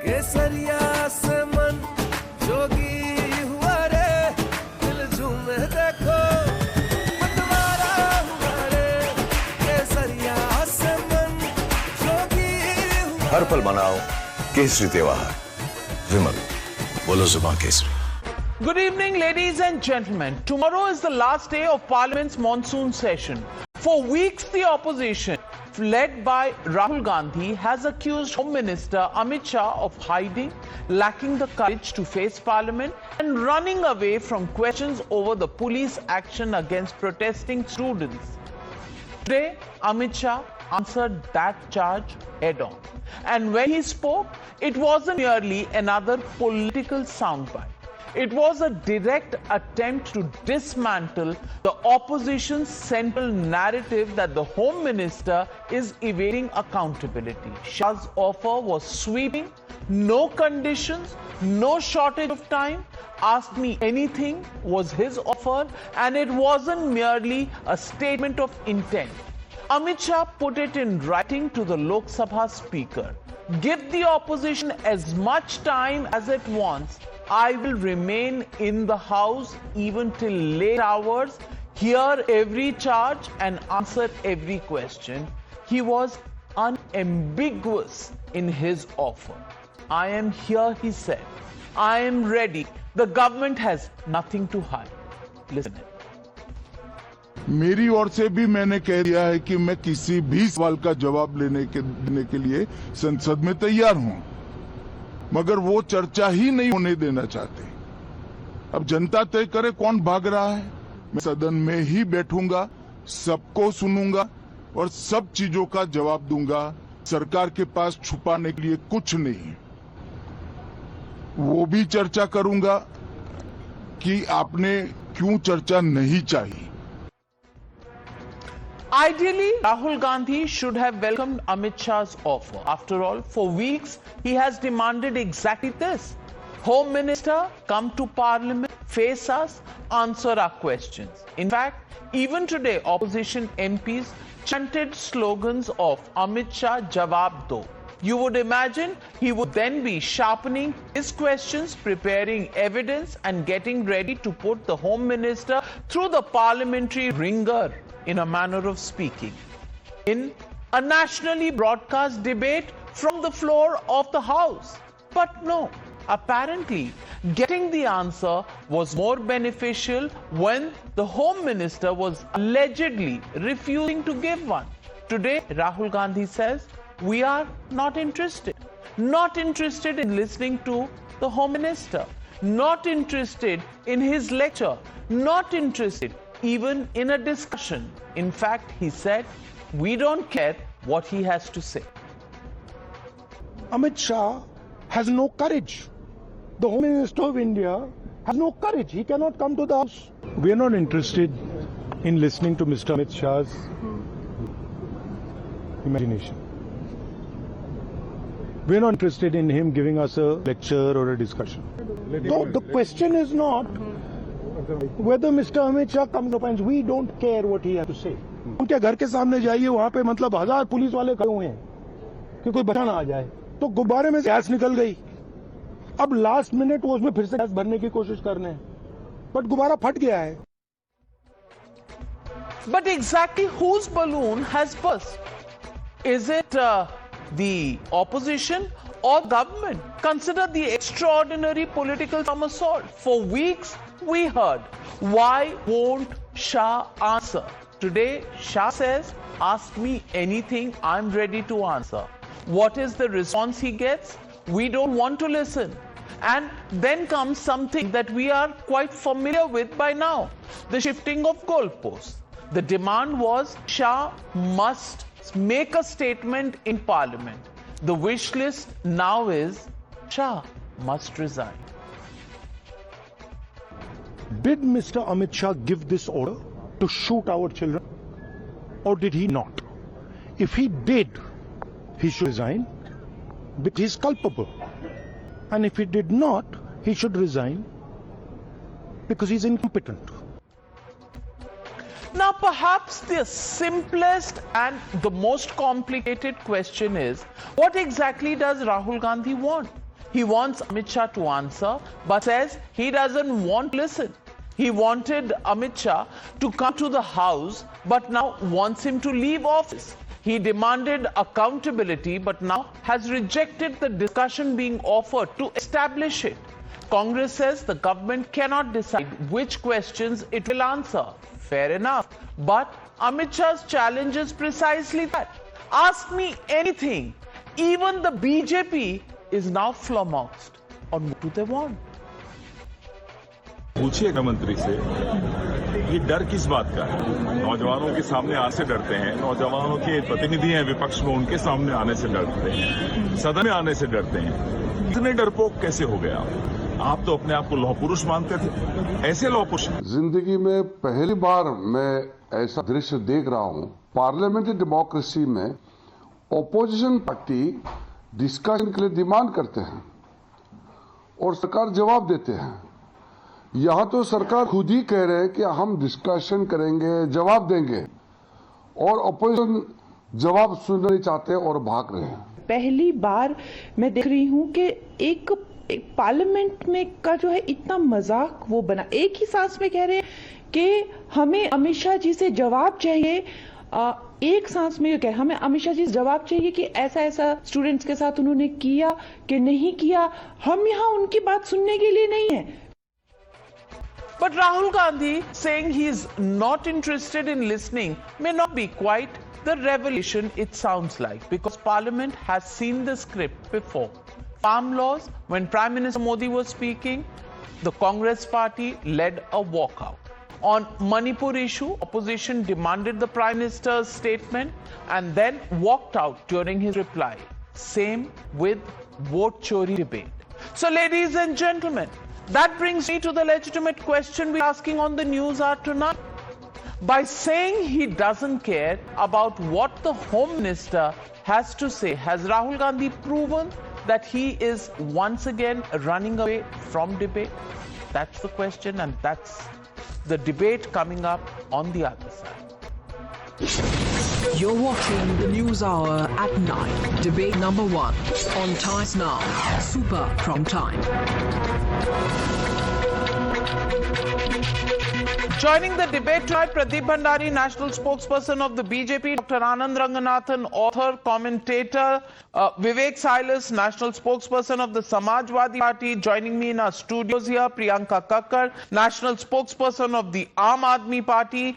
केसरिया से मन जोगी हुआ रे, दिल झूमे देखो मतवारा हुआ रे, केसरिया से मन जोगी हुआ। हर पल मनाओ केसरी त्योहार। विमल, बोलो जुबान Kesari. Good evening, ladies and gentlemen. Tomorrow is the last day of Parliament's monsoon session. For weeks, the opposition, led by Rahul Gandhi, has accused Home Minister Amit Shah of hiding, lacking the courage to face Parliament, and running away from questions over the police action against protesting students. Today, Amit Shah answered that charge head-on. And when he spoke, it wasn't merely another political soundbite. It was a direct attempt to dismantle the opposition's central narrative that the Home Minister is evading accountability. Shah's offer was sweeping, no conditions, no shortage of time. Ask me anything was his offer, and it wasn't merely a statement of intent. Amit Shah put it in writing to the Lok Sabha Speaker. Give the opposition as much time as it wants. I will remain in the House even till late hours, hear every charge and answer every question. He was unambiguous in his offer. I am here, he said. I am ready. The government has nothing to hide. Listen. मेरी ओर से भी मैंने कह दिया है कि मैं किसी भी सवाल का जवाब देने के लिए संसद में तैयार हूं, मगर वो चर्चा ही नहीं होने देना चाहते। अब जनता तय करे कौन भाग रहा है। मैं सदन में ही बैठूंगा, सबको सुनूंगा और सब चीजों का जवाब दूंगा। सरकार के पास छुपाने के लिए कुछ नहीं। वो भी चर्चा करूंगा कि आपने क्यों चर्चा नहीं चाहिए। Ideally, Rahul Gandhi should have welcomed Amit Shah's offer. After all, for weeks, he has demanded exactly this. Home Minister, come to Parliament, face us, answer our questions. In fact, even today, opposition MPs chanted slogans of Amit Shah Jawab Do. You would imagine he would then be sharpening his questions, preparing evidence, and getting ready to put the Home Minister through the parliamentary ringer, in a manner of speaking, in a nationally broadcast debate from the floor of the House. But no, apparently getting the answer was more beneficial when the Home Minister was allegedly refusing to give one. Today, Rahul Gandhi says, we are not interested in listening to the Home Minister, not interested in his lecture, not interested even in a discussion. In fact, he said, we don't care what he has to say. Amit Shah has no courage. The Home Minister of India has no courage. He cannot come to the House. We are not interested in listening to Mr. Amit Shah's imagination. We are not interested in him giving us a lecture or a discussion. No, the question is not whether Mr. Amit Shah comes up and we don't care what he has to say. उनके घर के सामने जाइए, वहाँ पे मतलब 1000 police वाले खड़े हुए हैं कि कोई बचा ना आ जाए, तो गुब्बारे में से गैस निकल गई। अब लास्ट मिनट वो उसमें फिर से गैस भरने की कोशिश कर रहे हैं, बट गुब्बारा फट गया है। But exactly whose balloon has burst? Is it the opposition or government? Consider the extraordinary political somersault. For weeks, we heard, why won't Shah answer? Today, Shah says, ask me anything, I'm ready to answer. What is the response he gets? We don't want to listen. And then comes something that we are quite familiar with by now, the shifting of goalposts. The demand was Shah must make a statement in Parliament. The wish list now is Shah must resign. Did Mr. Amit Shah give this order to shoot our children, or did he not? If he did, he should resign because he is culpable. And if he did not, he should resign because he is incompetent. Now, perhaps the simplest and the most complicated question is, what exactly does Rahul Gandhi want? He wants Amit Shah to answer, but says he doesn't want to listen. He wanted Amit Shah to come to the House, but now wants him to leave office. He demanded accountability, but now has rejected the discussion being offered to establish it. Congress says the government cannot decide which questions it will answer. Fair enough. But Amit Shah's challenge is precisely that. Ask me anything. Even the BJP is now flummoxed. On what do they want? पूछिए मंत्री से ये डर किस बात का है। नौजवानों के सामने आने से डरते हैं, नौजवानों के प्रतिनिधि हैं विपक्ष में, उनके सामने आने से डरते हैं, सदन में आने से डरते हैं। इतने डरपोक कैसे हो गया? आप तो अपने आप को लौह पुरुष मानते थे, ऐसे लौह पुरुष। जिंदगी में पहली बार मैं ऐसा दृश्य देख रहा हूं। पार्लियामेंट्री डेमोक्रेसी में ओपोजिशन पार्टी डिस्कशन के लिए डिमांड करते हैं और सरकार जवाब देते हैं। यहाँ तो सरकार खुद ही कह रहे हैं कि हम डिस्कशन करेंगे, जवाब देंगे, और ओपोजिशन जवाब सुनना नहीं चाहते और भाग रहे हैं। पहली बार मैं देख रही हूँ कि एक पार्लियामेंट में का जो है इतना मजाक वो बना, एक ही सांस में कह रहे हैं कि हमें अमित शाह जी से जवाब चाहिए। एक सांस में कह हमें अमित शाह जी से जवाब चाहिए कि ऐसा ऐसा स्टूडेंट्स के साथ उन्होंने किया कि नहीं किया। हम यहाँ उनकी बात सुनने के लिए नहीं है। But Rahul Gandhi saying he is not interested in listening may not be quite the revelation it sounds like, because Parliament has seen the script before. Farm laws, when Prime Minister Modi was speaking, the Congress party led a walkout. On Manipur issue, opposition demanded the Prime Minister's statement and then walked out during his reply. Same with vote chori debate. So ladies and gentlemen, that brings me to the legitimate question we're asking on the Newshour tonight. By saying he doesn't care about what the Home Minister has to say, has Rahul Gandhi proven that he is once again running away from debate? That's the question, and that's the debate coming up on the other side. You're watching the Newshour at 9. Debate number 1 on Times Now. Super Prime Time. Joining the debate tonight, Pradeep Bhandari, national spokesperson of the BJP, Dr. Anand Ranganathan, author, commentator, Vivek Silas, national spokesperson of the Samajwadi Party. Joining me in our studios here, Priyanka Kakkar, national spokesperson of the Aam Aadmi Party.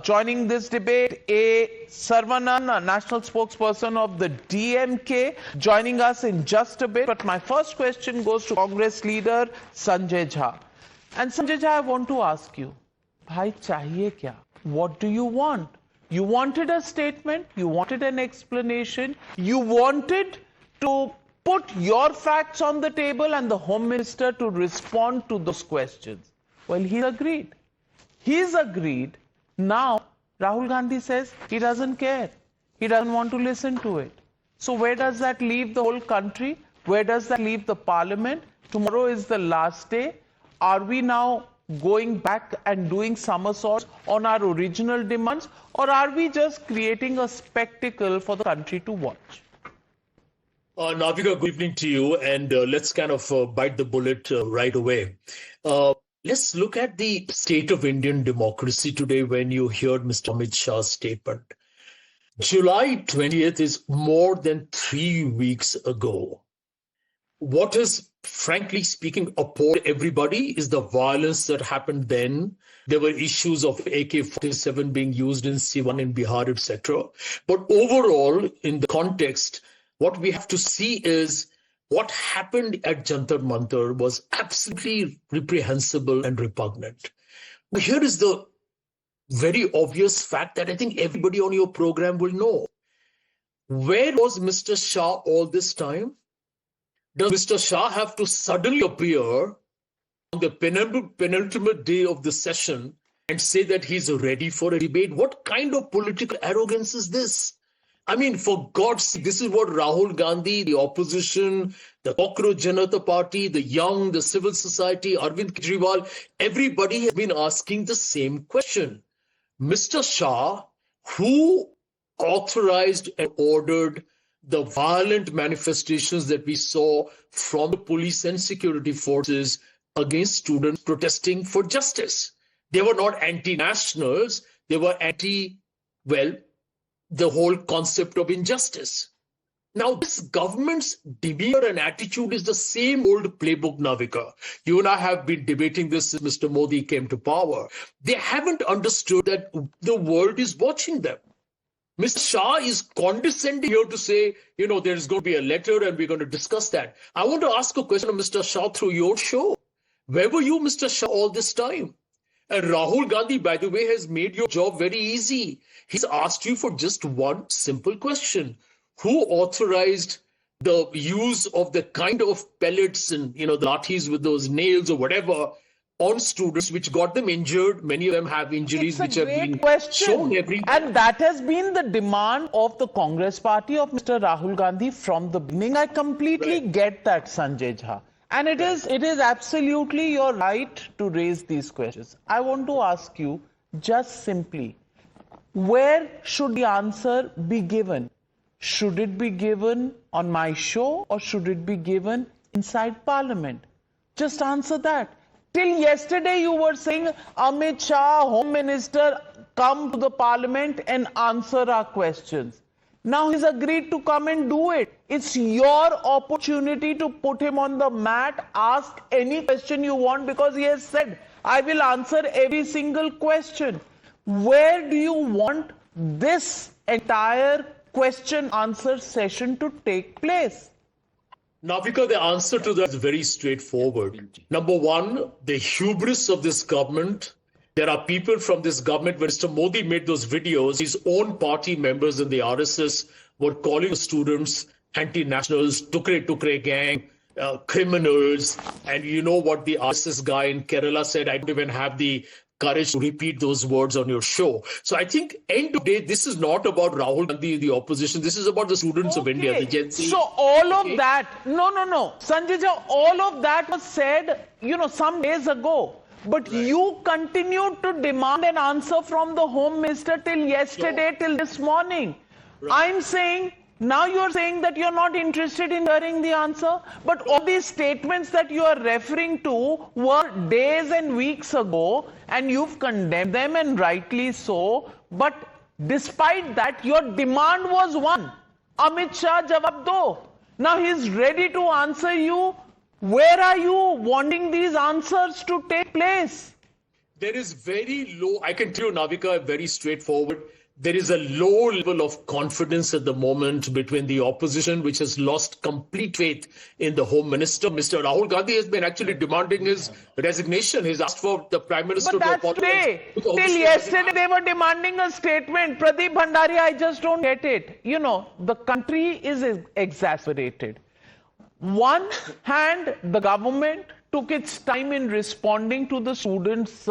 Joining this debate, A. Sarvanan, national spokesperson of the DMK, joining us in just a bit. But my first question goes to Congress leader Sanjay Jha. And Sanjay Jha, I want to ask you, bhai chahiye kya? What do you want? You wanted a statement, you wanted an explanation, you wanted to put your facts on the table and the Home Minister to respond to those questions. Well, he's agreed. He's agreed. Now, Rahul Gandhi says he doesn't care. He doesn't want to listen to it. So where does that leave the whole country? Where does that leave the parliament? Tomorrow is the last day. Are we now going back and doing somersaults on our original demands, or are we just creating a spectacle for the country to watch? Navika, good evening to you, and let's kind of bite the bullet right away. Let's look at the state of Indian democracy today when you heard Mr. Amit Shah's statement. July 20th is more than 3 weeks ago. What is, frankly speaking, appalled everybody is the violence that happened then. There were issues of AK-47 being used in Siwan in Bihar, etc. But overall, in the context, what we have to see is what happened at Jantar Mantar was absolutely reprehensible and repugnant. But here is the very obvious fact that I think everybody on your program will know. Where was Mr. Shah all this time? Does Mr. Shah have to suddenly appear on the penultimate day of the session and say that he's ready for a debate? What kind of political arrogance is this? I mean, for God's sake, this is what Rahul Gandhi, the opposition, the Cockroach Janata Party, the young, the civil society, Arvind Kejriwal, everybody has been asking the same question. Mr. Shah, who authorized and ordered the violent manifestations that we saw from the police and security forces against students protesting for justice. They were not anti-nationals, they were the whole concept of injustice. Now, this government's demeanor and attitude is the same old playbook, Navika. You and I have been debating this since Mr. Modi came to power. They haven't understood that the world is watching them. Mr. Shah is condescending here to say, there's going to be a letter and we're going to discuss that. I want to ask a question of Mr. Shah through your show. Where were you, Mr. Shah, all this time? And Rahul Gandhi, by the way, has made your job very easy. He's asked you for just one simple question. Who authorized the use of the kind of pellets and, the lathis with those nails or whatever on students, which got them injured? Many of them have injuries which have been shown everywhere. And that has been the demand of the Congress party of Mr. Rahul Gandhi from the beginning. I completely get that, Sanjay Jha. And it is absolutely your right to raise these questions. I want to ask you just simply, where should the answer be given? Should it be given on my show or should it be given inside Parliament? Just answer that. Till yesterday you were saying, Amit Shah, Home Minister, come to the Parliament and answer our questions. Now he's agreed to come and do it. It's your opportunity to put him on the mat, ask any question you want, because he has said, I will answer every single question. Where do you want this entire question answer session to take place? Navika, the answer to that is very straightforward. Number one, the hubris of this government. There are people from this government, when Mr. Modi made those videos, his own party members in the RSS were calling students anti-nationals, tukre gang, criminals. And you know what the RSS guy in Kerala said? I don't even have the courage to repeat those words on your show. So I think end of the day, this is not about Rahul Gandhi, the opposition. This is about the students of India, the Gen Z. So all of that, no. Sanjay Jha, all of that was said, some days ago. But you continued to demand an answer from the Home Minister till yesterday, till this morning. I'm saying, now you're saying that you're not interested in hearing the answer. But all these statements that you are referring to were days and weeks ago, and you've condemned them, and rightly so. But despite that, your demand was one. Amit Shah, jawab do. Now he's ready to answer you. Where are you wanting these answers to take place? There is very low, I can tell you, Navika, very straightforward. There is a low level of confidence at the moment between the opposition, which has lost complete faith in the Home Minister. Mr. Rahul Gandhi has been actually demanding his resignation. He's asked for the Prime Minister to apologize. Till yesterday, they were demanding a statement. Pradeep Bhandari, I just don't get it. The country is exasperated. One hand, the government took its time in responding to the students'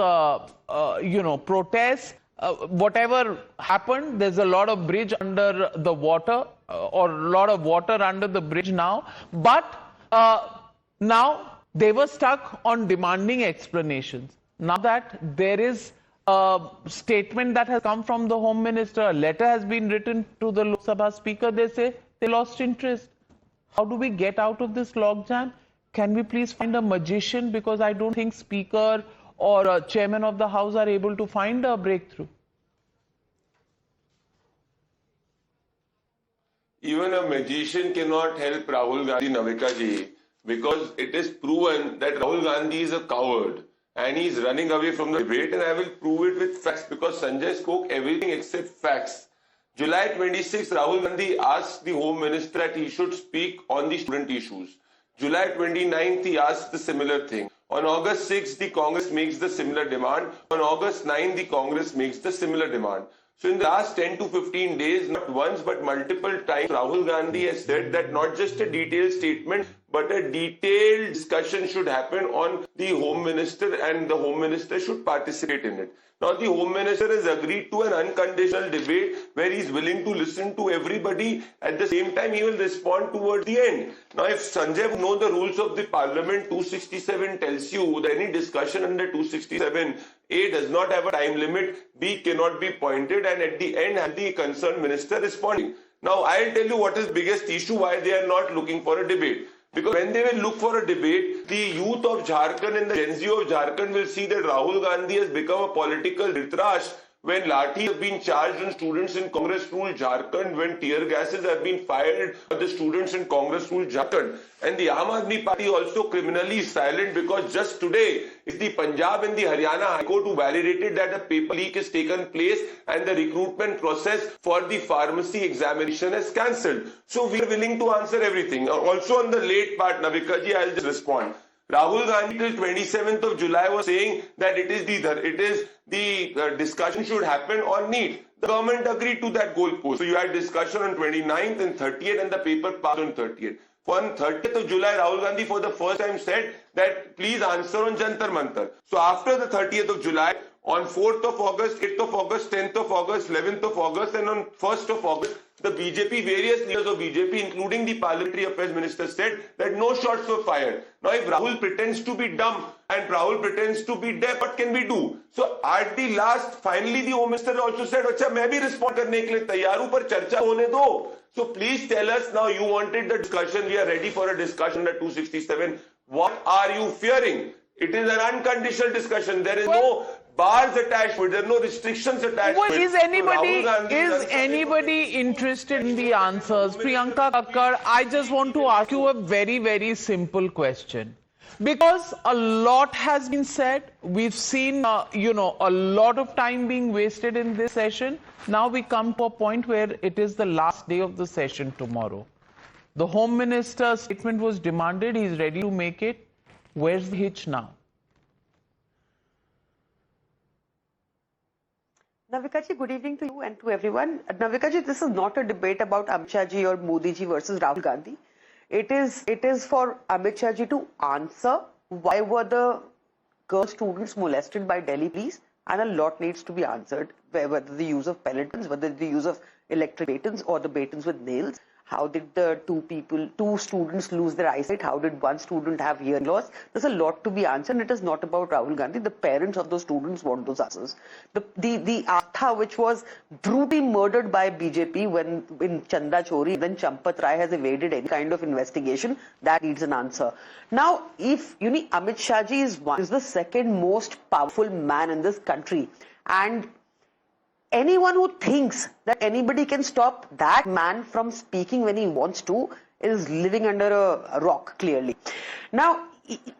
protests. Whatever happened, there's a lot of bridge under the water, or a lot of water under the bridge now. But now they were stuck on demanding explanations. Now that there is a statement that has come from the Home Minister, a letter has been written to the Lok Sabha Speaker, they say they lost interest. How do we get out of this logjam? Can we please find a magician? Because I don't think Speaker or Chairman of the House are able to find a breakthrough. Even a magician cannot help Rahul Gandhi, Navika ji, because it is proven that Rahul Gandhi is a coward and he is running away from the debate, and I will prove it with facts, because Sanjay spoke everything except facts. July 26, Rahul Gandhi asked the Home Minister that he should speak on the student issues. July 29th, he asked the similar thing. On August 6th, the Congress makes the similar demand. On August 9th, the Congress makes the similar demand. So in the last 10 to 15 days, not once but multiple times, Rahul Gandhi has said that not just a detailed statement, but a detailed discussion should happen on the Home Minister, and the Home Minister should participate in it. Now the Home Minister has agreed to an unconditional debate where he is willing to listen to everybody. At the same time, he will respond towards the end. Now if Sanjay would know the rules of the Parliament, 267 tells you that any discussion under 267, A does not have a time limit, B cannot be pointed, and at the end have the concerned minister responding. Now, I'll tell you what is the biggest issue why they are not looking for a debate. Because when they will look for a debate, the youth of Jharkhand and the Gen Z of Jharkhand will see that Rahul Gandhi has become a political Dhritarashtra when lathis have been charged on students in Congress ruled Jharkhand, when tear gases have been fired at the students in Congress ruled Jharkhand. And the Aam Aadmi Party also criminally silent because just today is the Punjab and the Haryana High Court who validated that a paper leak has taken place and the recruitment process for the pharmacy examination is cancelled. So we are willing to answer everything. Also on the late part, Navika ji, I'll just respond. Rahul Gandhi till 27th of July was saying that it is the discussion should happen on NEET. The government agreed to that goalpost. So you had discussion on 29th and 30th and the paper passed on 30th. On 30th of July, Rahul Gandhi for the first time said that please answer on Jantar Mantar. So after the 30th of July, on 4th of August, 8th of August, 10th of August, 11th of August and on 1st of August, the BJP, various leaders of BJP, including the Parliamentary Affairs Minister, said that no shots were fired. Now, if Rahul pretends to be dumb and Rahul pretends to be deaf, what can we do? So, at the last, finally, the Home Minister also said, "Acha, मैं भी respond करने के लिए तैयार हूं, पर चर्चा होने दो." So, please tell us now. You wanted the discussion. We are ready for a discussion under 267. What are you fearing? It is an unconditional discussion. There is no bars attached to it. There are no restrictions attached to it. Is anybody interested in the answers? Priyanka Kakkar, I just want to ask you a very, very simple question. Because a lot has been said, we've seen, a lot of time being wasted in this session. Now we come to a point where it is the last day of the session tomorrow. The Home Minister's statement was demanded. He's ready to make it. Where's the hitch now? Navika ji, good evening to you and to everyone. Navika ji, this is not a debate about Amit Shah ji or Modi ji versus Rahul Gandhi. It is for Amit Shah ji to answer why were the girl students molested by Delhi police, and a lot needs to be answered, whether the use of pellet guns, whether the use of electric batons or the batons with nails. How did the two students lose their eyesight? How did one student have hearing loss? There's a lot to be answered. It is not about Rahul Gandhi. The parents of those students want those answers. The Artha, which was brutally murdered by BJP when in Chanda Chori, then Champat Rai has evaded any kind of investigation, that needs an answer. Now, if Amit Shah ji is the second most powerful man in this country, and anyone who thinks that anybody can stop that man from speaking when he wants to is living under a rock, clearly. Now,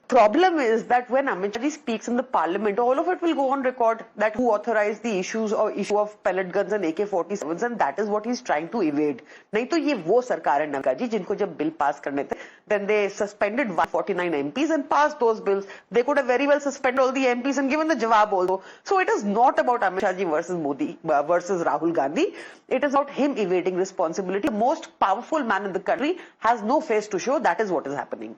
problem is that when Amit Shah speaks in the parliament, all of it will go on record that who authorized the issue of pellet guns and AK-47s, and that is what he's trying to evade. नहीं तो ये वो सरकार है नवका जी जिनको जब bill pass करने थे, then they suspended 149 MPs and passed those bills. They could have very well suspended all the MPs and given the jawab also. So it is not about Amit Shah ji versus Modi versus Rahul Gandhi. It is about him evading responsibility. The most powerful man in the country has no face to show. That is what is happening.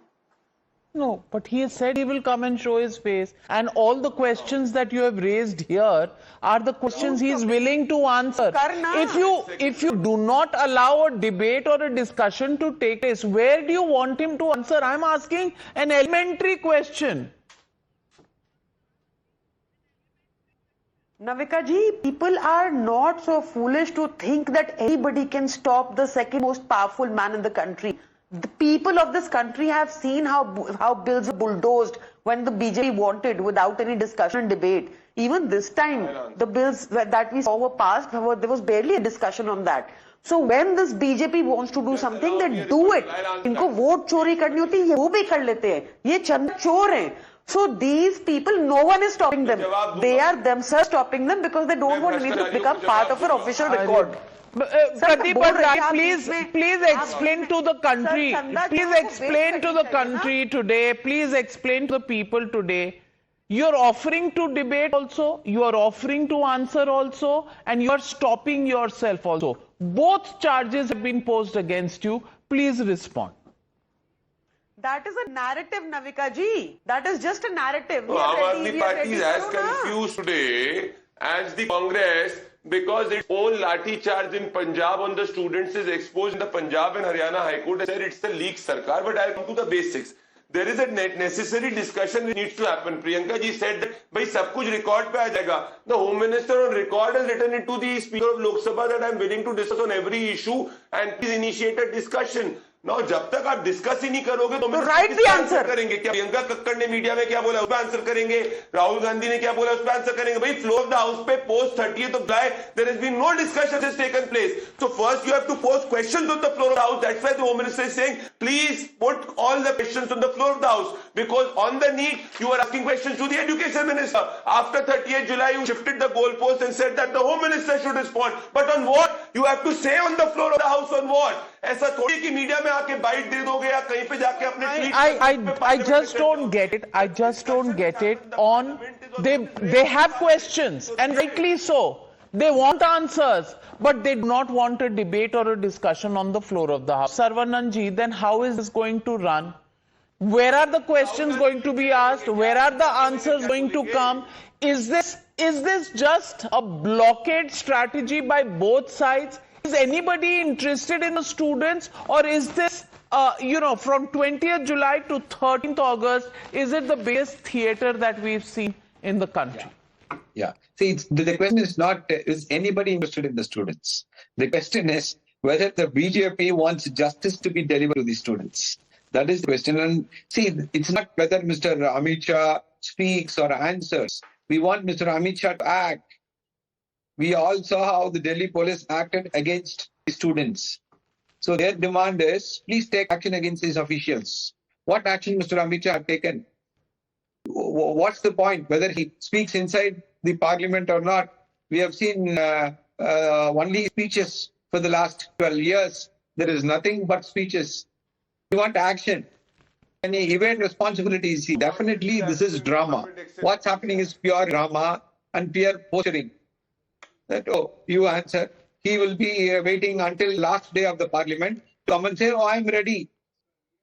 No, but he has said he will come and show his face. And all the questions that you have raised here are the questions he is willing to answer. If you do not allow a debate or a discussion to take place, where do you want him to answer? I'm asking an elementary question. Navika ji, people are not so foolish to think that anybody can stop the second most powerful man in the country. The people of this country have seen how bills were bulldozed when the BJP wanted without any discussion and debate. Even this time, the bills that we saw were passed, there was barely a discussion on that. So when this BJP wants to do something, they do it. इनको vote चोरी करनी होती है, ये वो भी कर लेते हैं. ये चंद चोर हैं. So these people, no one is stopping them. They are themselves stopping them because they don't want anything to become part of an official record. Pradeep, please explain to the country. Please explain to the country today. Please explain to the people today. You're offering to debate also. You are offering to answer also. And you are stopping yourself also. Both charges have been posed against you. Please respond. That is a narrative, Navika ji. That is just a narrative. Aam Aadmi Party is as confused today as the Congress, because its own lathi charge in Punjab on the students is exposed in the Punjab and Haryana High Court. I said it's the leak sarkar, but I'll come to the basics. there is a necessary discussion which needs to happen. Priyanka ji said that bhai sab kuch record pe aa jayega. The Home Minister on record has written into the Speaker of Lok Sabha that I am willing to discuss on every issue and please initiate a discussion. Now, जब तक आप discuss ही नहीं करोगे तो right the answer करेंगे क्या? प्रियंका कक्कड़ ने media में क्या बोला उस पर आंसर करेंगे, राहुल गांधी ने क्या बोला उस पर आंसर करेंगे. भाई फ्लोर ऑफ द हाउस पे post 30th of July there has been no discussion has taken place. So first you have to pose questions on the floor of the house. That's why the Home Minister is saying please put all the questions on the floor of the house, because on the need you are asking questions to the Education Minister. After 30th July you shifted the goalpost and said that the Home Minister should respond. But on what? You have to say on the floor of the house on what? ऐसा थोड़ी कि media में आके bite दे दोगे या कहीं पे जाके अपने I just don't get it. I just don't get it. On they have questions and rightly so. They want answers, but they do not want a debate or a discussion on the floor of the house. Sarvanand ji, then how is this going to run? Where are the questions going to be asked? Where are the answers going to come? Is this just a blockade strategy by both sides? Is anybody interested in the students, or is this, from 20th July to 13th August, is it the biggest theater that we've seen in the country? Yeah. See, the question is not, is anybody interested in the students? The question is whether the BJP wants justice to be delivered to the students. That is the question. And see, it's not whether Mr. Amit Shah speaks or answers. We want Mr. Amit Shah to act. We all saw how the Delhi police acted against the students. So their demand is, please take action against these officials. What action Mr. Amit Shah have taken? What's the point? Whether he speaks inside the parliament or not? We have seen only speeches for the last 12 years. There is nothing but speeches. We want action. And he evade responsibilities. Definitely this is drama. What's happening is pure drama and pure posturing. That, you answer. He will be waiting until last day of the parliament to come and say, I'm ready.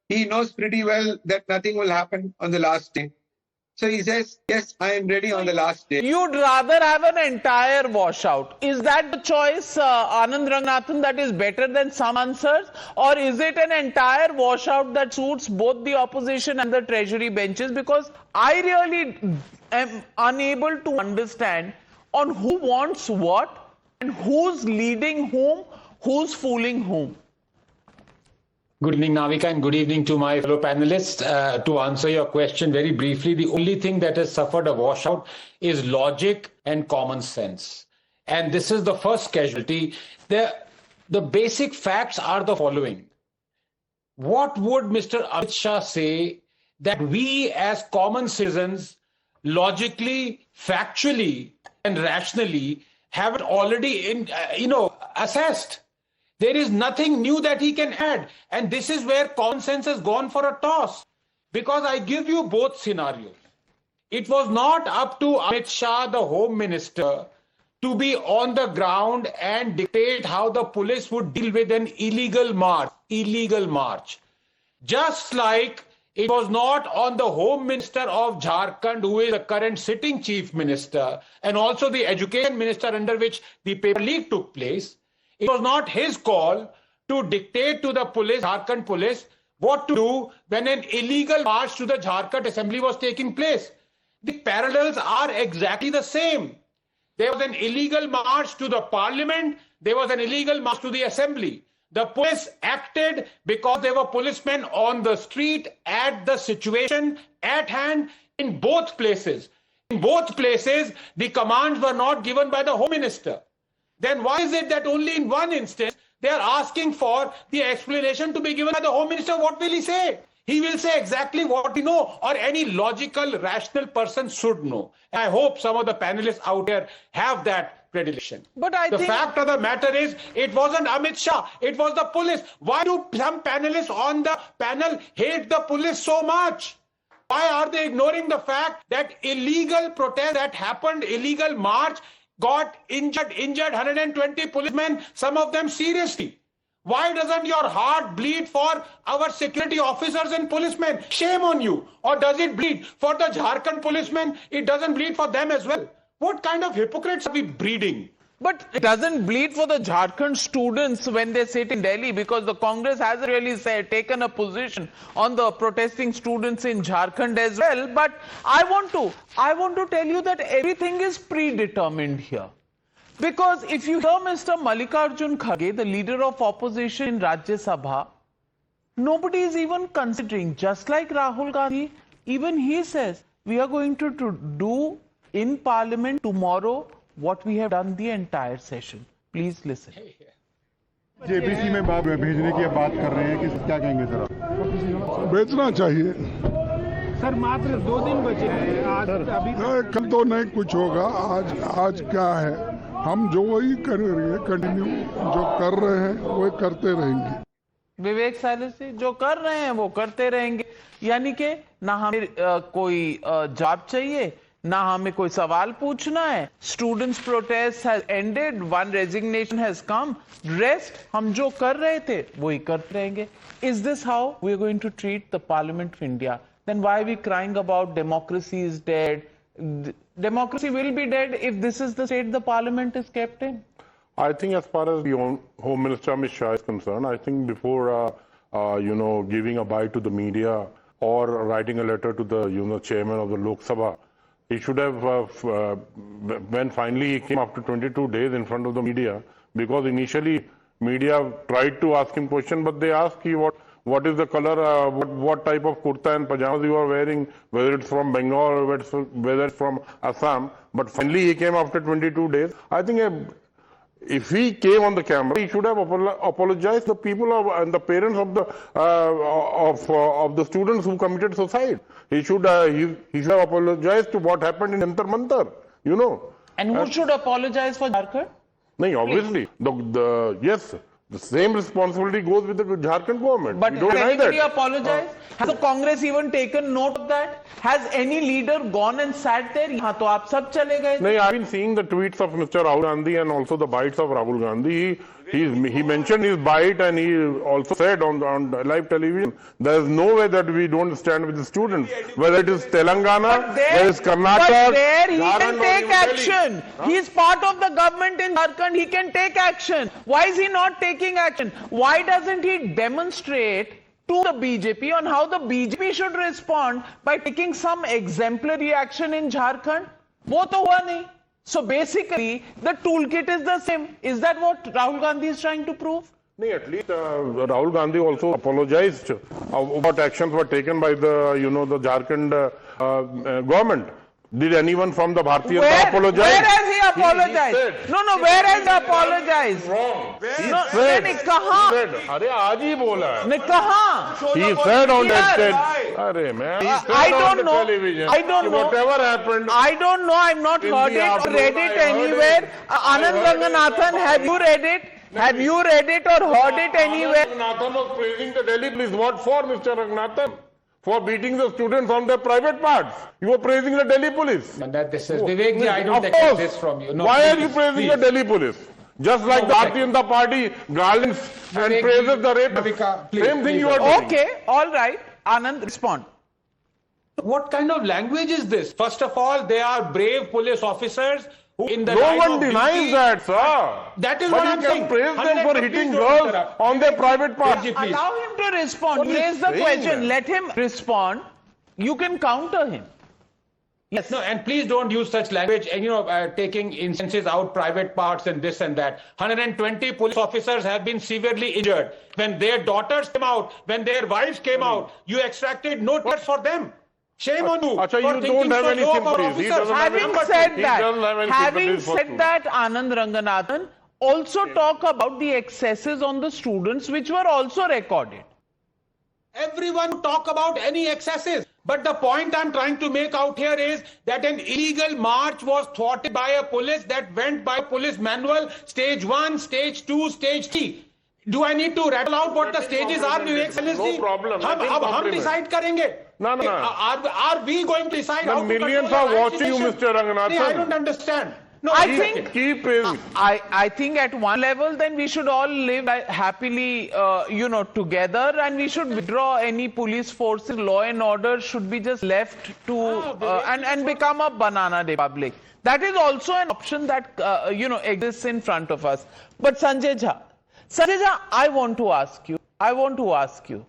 He knows pretty well that nothing will happen on the last day. So he says, yes, I am ready on the last day. You'd rather have an entire washout. Is that the choice, Anand Ranganathan, that is better than some answers? Or is it an entire washout that suits both the opposition and the treasury benches? Because I really am unable to understand on who wants what and who's leading whom, who's fooling whom. Good evening, Navika, and good evening to my fellow panelists. To answer your question very briefly, the only thing that has suffered a washout is logic and common sense. And this is the first casualty. The basic facts are the following. What would Mr. Amit Shah say that we as common citizens logically, factually, and rationally have it already assessed? There is nothing new that he can add. And this is where common sense has gone for a toss. Because I give you both scenarios. It was not up to Amit Shah, the Home Minister, to be on the ground and dictate how the police would deal with an illegal march. Just like it was not on the Home Minister of Jharkhand, who is the current sitting Chief Minister, and also the Education Minister under which the paper leak took place. It was not his call to dictate to the police, Jharkhand police, what to do when an illegal march to the Jharkhand assembly was taking place. The parallels are exactly the same. There was an illegal march to the parliament. There was an illegal march to the assembly. The police acted because there were policemen on the street at the situation at hand in both places. In both places, the commands were not given by the Home Minister. Then why is it that only in one instance they are asking for the explanation to be given by the Home Minister? What will he say? He will say exactly what we know, or any logical, rational person should know. And I hope some of the panelists out here have that predilection. But the fact of the matter is, it wasn't Amit Shah, it was the police. Why do some panelists on the panel hate the police so much? Why are they ignoring the fact that illegal protest that happened, illegal march, got injured 120 policemen, some of them seriously? Why doesn't your heart bleed for our security officers and policemen? Shame on you. Or does it bleed for the Jharkhand policemen? It doesn't bleed for them as well. What kind of hypocrites are we breeding? But it doesn't bleed for the Jharkhand students when they sit in Delhi, because the Congress hasn't really taken a position on the protesting students in Jharkhand as well. But I want to tell you that everything is predetermined here. Because if you hear Mr. Mallikarjun Kharge, the leader of opposition in Rajya Sabha, nobody is even considering, just like Rahul Gandhi, even he says, we are going to do in Parliament tomorrow what we have done the entire session. Please listen. JBC में बात भेजने की बात कर रहे हैं कि क्या कहेंगे सर आप? भेजना चाहिए सर मात्र 2 दिन बचे हैं आज अभी कल तो नहीं कुछ होगा। आज क्या है, हम जो वही कर रहे हैं, कंटिन्यू जो कर रहे हैं वो करते रहेंगे। विवेक साइलेंस जी, जो कर रहे हैं वो करते रहेंगे, यानी कि ना हमें कोई जवाब चाहिए, ना हमें कोई सवाल पूछना है। Students protest has ended, one resignation has come, rest हम जो कर रहे थे वही करते रहेंगे। Is this how we are going to treat the parliament of India? Then why we crying about democracy is dead? Democracy will be dead if this is the state the parliament is kept in. I think as far as the Home Minister Amit Shah is concerned, I think before giving a bite to the media or writing a letter to the chairman of the Lok Sabha, he should have when finally he came after 22 days in front of the media, because initially media tried to ask him question, but they asked he what is the color, what type of kurta and pajamas you are wearing, whether it's from Bengal or whether it's from Assam. But finally he came after 22 days. I think if he came on the camera, he should have apologized to the people and the parents of the students who committed suicide. He should have apologized to what happened in Jantar Mantar, And who should apologize for Jharkhand? No, obviously, yes. The same responsibility goes with the Jharkhand government. But has anybody apologized? Has the Congress even taken note of that? Has any leader gone and sat there? यहाँ तो आप सब चले गए। No, I've been seeing the tweets of Mr. Rahul Gandhi and also the bites of Rahul Gandhi. He mentioned his bite, and he also said on live television, there is no way that we don't stand with the students, whether it is Telangana, whether it is Karnataka. But there he can take action. He is part of the government in Jharkhand. He can take action. Why is he not taking action? Why doesn't he demonstrate to the BJP on how the BJP should respond by taking some exemplary action in Jharkhand? वो तो हुआ नहीं. So basically, the toolkit is the same. Is that what Rahul Gandhi is trying to prove? No, at least Rahul Gandhi also apologized what actions were taken by the Jharkhand government. Did anyone from the Bharatiya Janata apologize? Where has he apologized? Where has he apologized? Wrong. He said. अरे आज ही बोला है. ने कहा? He said on that अरे man. I don't know. Television. I don't know. Whatever happened. I don't know. I've not heard it or read it anywhere. Anand Ranganathan, have you read it? Have you read it or heard it anywhere? Ranganathan was praising the Delhi police. What for, Mr. Ranganathan? For beating the students on their private parts. You were praising the Delhi police. And that this is Vivek ji, I don't accept this from you. No, why are you praising the Delhi police? Just like the Bharatiya Janata Party garlands and praises the rapists. Same thing you are doing. Okay, all right. Anand, respond. What kind of language is this? First of all, they are brave police officers who in the no one denies that, sir. That is but what I'm saying. But you can praise them for hitting girls on their private parts. Allow him to respond. Raise the question. Let him respond. You can counter him. Yes. No, and please don't use such language and taking instances out private parts and this and that. 120 police officers have been severely injured. When their daughters came out, when their wives came out, you extracted no tears for them. Shame on you. Achha, you don't have any sympathies. Having said that, Anand Ranganathan, also talk about the excesses on the students which were also recorded. Everyone talk about any excesses. But the point I'm trying to make out here is that an illegal march was thwarted by a police that went by police manual, stage 1, stage 2, stage 3. Do I need to rattle out what the stages are, Vivek Salis ji? No problem. हम decide करेंगे. No. Are we going to decide how to millions are watching you, Mr. Ranganathan. I don't understand. No, I think keep him. I think at one level, then we should all live happily, together, and we should withdraw any police forces. Law and order should be just left to and become a banana republic. That is also an option that exists in front of us. But Sanjay Jha, I want to ask you,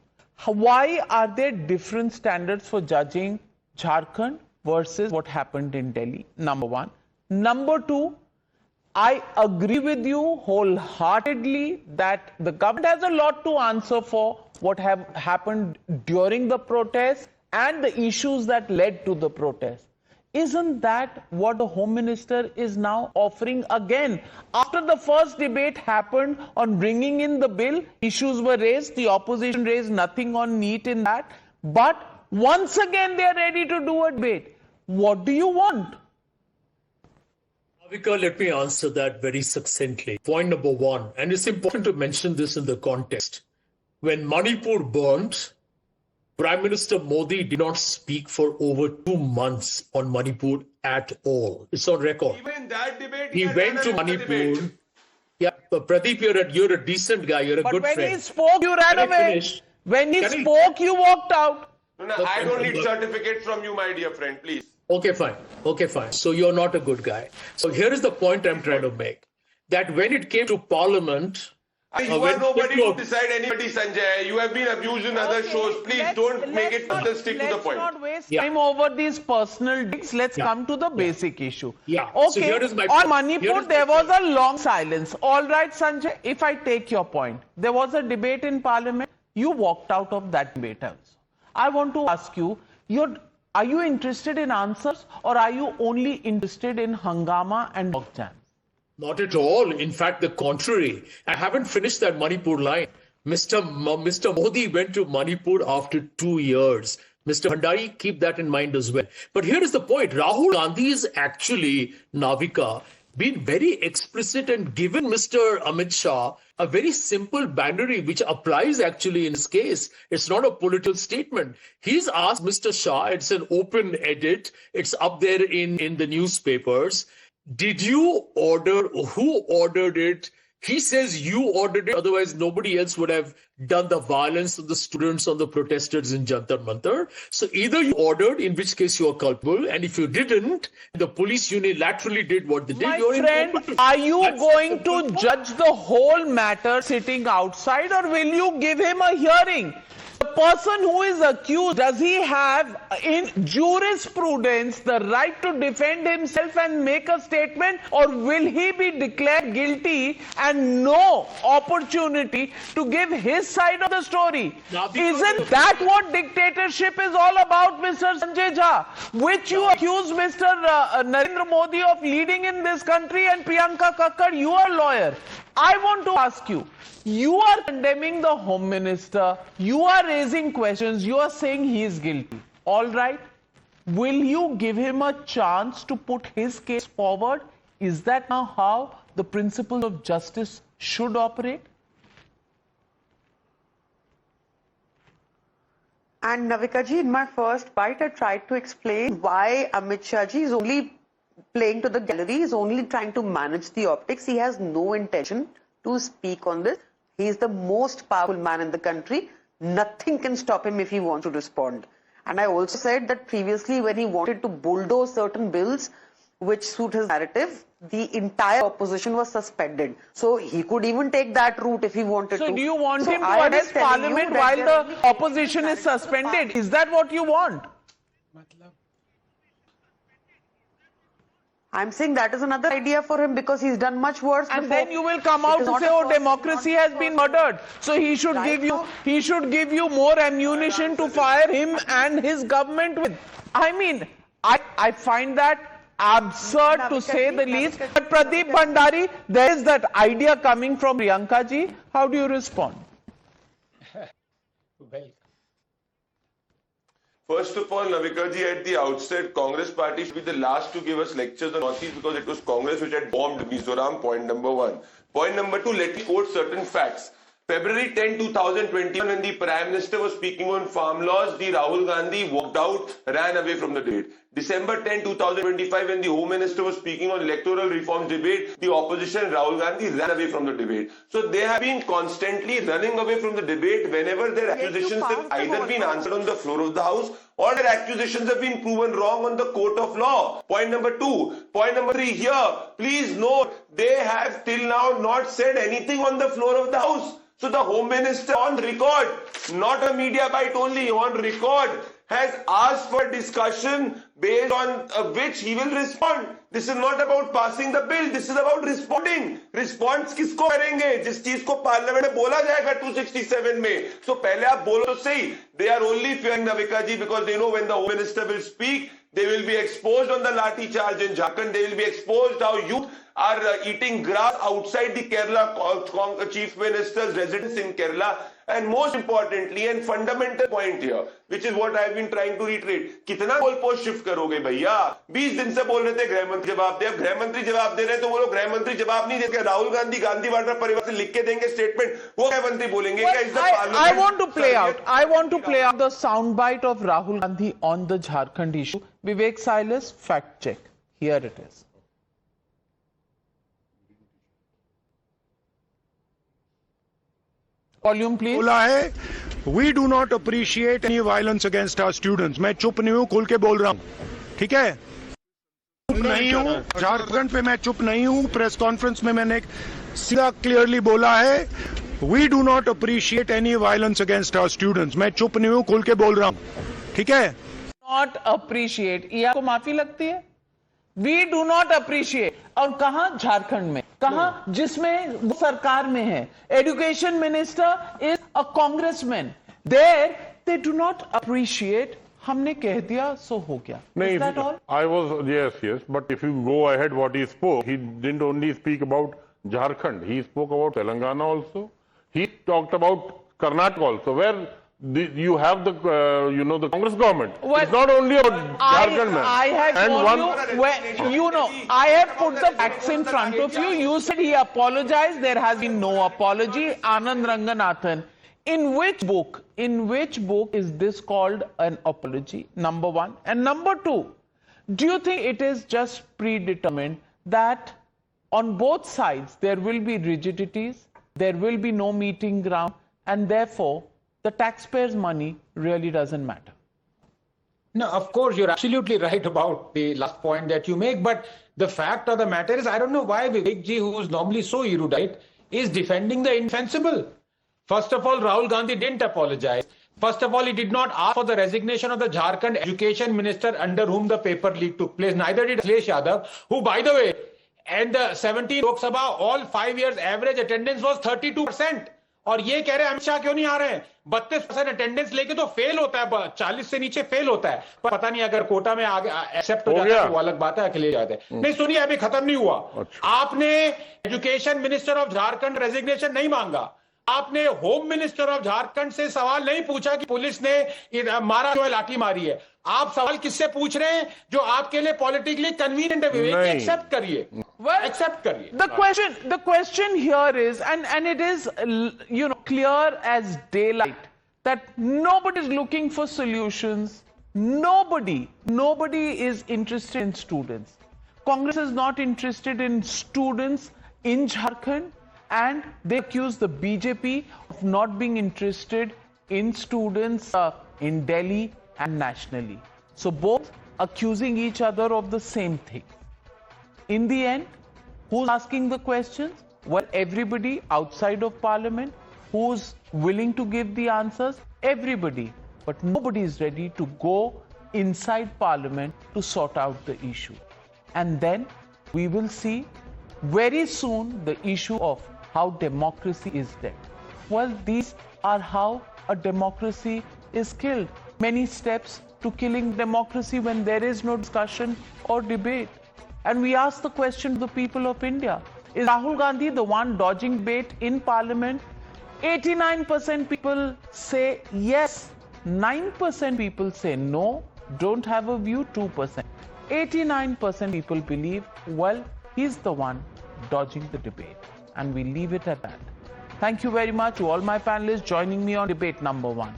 why are there different standards for judging Jharkhand versus what happened in Delhi? Number one. Number two, I agree with you wholeheartedly that the government has a lot to answer for what have happened during the protest and the issues that led to the protest. Isn't that what the Home Minister is now offering again? After the first debate happened on bringing in the bill, issues were raised, the opposition raised nothing on NEET in that, but once again they are ready to do a debate. What do you want? Navika, let me answer that very succinctly. Point number one, and it's important to mention this in the context. When Manipur burnt, Prime Minister Modi did not speak for over 2 months on Manipur at all. It's on record. Even in that debate, He went to Manipur. Yeah, but Pradeep, you're a decent guy. You're a good friend. But when he spoke, you ran away. When he spoke, you walked out. No, I don't need certificate from you, my dear friend, please. Okay, fine. So you're not a good guy. So here is the point I'm trying to make. That when it came to Parliament... You are nobody to decide anybody, Sanjay. You have been abused in other shows. Please don't make it stick to the point. Let's not waste time over these personal digs. Let's come to the basic issue. Yeah. Okay. So here is my On Manipur, there was a long silence. All right, Sanjay, if I take your point, there was a debate in Parliament. You walked out of that debate also. I want to ask you, are you interested in answers or are you only interested in hangama and logjam? Not at all. In fact, the contrary. I haven't finished that Manipur line. Mr. Modi went to Manipur after 2 years. Mr. Bhandari, keep that in mind as well. But here is the point. Rahul Gandhi is actually, Navika, been very explicit and given Mr. Amit Shah a very simple binary which applies actually in his case. It's not a political statement. He's asked Mr. Shah, it's an open edit, it's up there in the newspapers. Did you order, who ordered it? He says you ordered it, otherwise nobody else would have done the violence of the students on the protesters in Jantar Mantar. So either you ordered, in which case you are culpable, and if you didn't, the police unilaterally did what they did. My friend, are you going to judge the whole matter sitting outside, or will you give him a hearing? The person who is accused, does he have in jurisprudence the right to defend himself and make a statement, or will he be declared guilty and no opportunity to give his side of the story? Isn't that what dictatorship is all about, Mr. Sanjay Jha, which you accuse Mr. Narendra Modi of leading in this country, and Priyanka Kakkar, you are a lawyer. I want to ask you, you are condemning the Home Minister, you are raising questions, you are saying he is guilty. All right. Will you give him a chance to put his case forward? Is that now how the principle of justice should operate? And Navika ji, in my first bite, I tried to explain why Amit Shah ji is only playing to the gallery, is only trying to manage the optics. He has no intention to speak on this. He is the most powerful man in the country. Nothing can stop him if he wants to respond. And I also said that previously when he wanted to bulldoze certain bills which suit his narrative, the entire opposition was suspended. So he could even take that route if he wanted to. So do you want him to address Parliament while the opposition is suspended? Is that what you want? I'm saying that is another idea for him because he's done much worse. And then you will come out to say, oh, democracy has been murdered. So he should give you more ammunition to fire him and his government with. I mean, I find that absurd to say the least. But Pradeep Bhandari, there is that idea coming from Priyanka ji. How do you respond? First of all, Navika ji, at the outset, Congress party should be the last to give us lectures on Northeast because it was Congress which had bombed Mizoram, point number one. Point number two, let me quote certain facts. February 10, 2021, when the Prime Minister was speaking on farm laws, the Rahul Gandhi walked out, ran away from the debate. December 10, 2025, when the Home Minister was speaking on electoral reform debate, the opposition, Rahul Gandhi, ran away from the debate. So they have been constantly running away from the debate whenever their accusations have either been answered on the floor of the House or their accusations have been proven wrong on the court of law. Point number 2. Point number 3 here. Please note, they have till now not said anything on the floor of the House. So the Home Minister on record, not a media bite only, on record, has asked for discussion based on which he will respond. This is not about passing the bill. This is about responding. Response किसको करेंगे? जिस चीज को parliament में बोला जाएगा 267 में. So पहले आप बोलो तो सही. They are only fearing Navika ji because they know when the Home Minister will speak, they will be exposed on the lathi charge in Jharkhand. They will be exposed how youth are eating grass outside the Kerala Chief Minister's residence in Kerala. And most importantly and fundamental point here, which is what I have been trying to reiterate, कितना goal post shift करोगे भैया? 20 दिन से बोल रहे थे गृह मंत्री जवाब दे, अब गृह मंत्री जवाब दे रहे हैं तो वो लोग गृह मंत्री जवाब नहीं देते, राहुल गांधी गांधी वाड्रा परिवार से लिख के देंगे स्टेटमेंट, वो गृह मंत्री बोलेंगे क्या? इस I want to play out the soundbite of Rahul Gandhi on the Jharkhand issue. Vivek Silas, fact check. Here it is. Volume please. बोला है, we do not appreciate any violence against our students. मैं चुप नहीं हूँ, खुल के बोल रहा हूँ, ठीक है? चुप नहीं हूँ, झारखंड पे मैं चुप नहीं हूँ. प्रेस कॉन्फ्रेंस में मैंने सीधा क्लियरली बोला है, we do not appreciate any violence against our students. मैं चुप नहीं हूँ, खुल के बोल रहा हूँ, ठीक है? Not appreciate. ये आपको माफी लगती है? We do not appreciate. और कहां? झारखंड में. कहां? जिसमें वो सरकार में है. Education Minister is a congressman. There they do not appreciate. हमने कह दिया सो हो गया. Is that all? I was, yes. But if you go ahead what he spoke, he didn't only speak about Jharkhand. He spoke about Telangana also. He talked about Karnataka also, where you have the the Congress government. Well, it's not only about Jharkhand. I have told you, I have put the facts in front of you. You said he apologized. There has been no apology. Anand Ranganathan. In which book is this called an apology? Number one. And number two, do you think it is just predetermined that on both sides there will be rigidities, there will be no meeting ground, and therefore the taxpayers' money really doesn't matter? No, of course, you're absolutely right about the last point that you make. But the fact of the matter is, I don't know why Vivek ji, who is normally so erudite, is defending the indefensible. First of all, Rahul Gandhi didn't apologize. First of all, he did not ask for the resignation of the Jharkhand education minister under whom the paper leak took place. Neither did Akhilesh Yadav, who, by the way, and the 17 Lok Sabha, all 5 years average attendance was 32%. और ये कह रहे हैं अमित शाह क्यों नहीं आ रहे हैं? 32% attendance लेके तो फेल होता है, 40 से नीचे फेल होता है. पर पता नहीं अगर कोटा में आगे एक्सेप्ट हो जाता है तो वो अलग बात है, अखिलेश यादव. नहीं सुनिए, अभी खत्म नहीं हुआ. आपने education minister of Jharkhand resignation नहीं मांगा. आपने होम मिनिस्टर ऑफ झारखंड से सवाल नहीं पूछा कि पुलिस ने मारा जो है, लाठी मारी है. आप सवाल किससे पूछ रहे हैं? जो आपके लिए पॉलिटिकली कन्वीनियंट है. विवेक, एक्सेप्ट करिए. Well, accept kariye. The question here is, and it is clear as daylight, that nobody is looking for solutions. Nobody is interested in students. Congress is not interested in students in Jharkhand, and they accuse the BJP of not being interested in students in Delhi and nationally. So both accusing each other of the same thing. In the end, who's asking the questions? Well, everybody outside of Parliament. Who's willing to give the answers? Everybody. But nobody is ready to go inside Parliament to sort out the issue. And then we will see very soon the issue of how democracy is dead. Well, these are how a democracy is killed. Many steps to killing democracy when there is no discussion or debate. And we ask the question to the people of India. Is Rahul Gandhi the one dodging debate in Parliament? 89% people say yes. 9% people say no, don't have a view, 2%. 89% people believe, well, he's the one dodging the debate. And we leave it at that. Thank you very much to all my panelists joining me on debate number 1.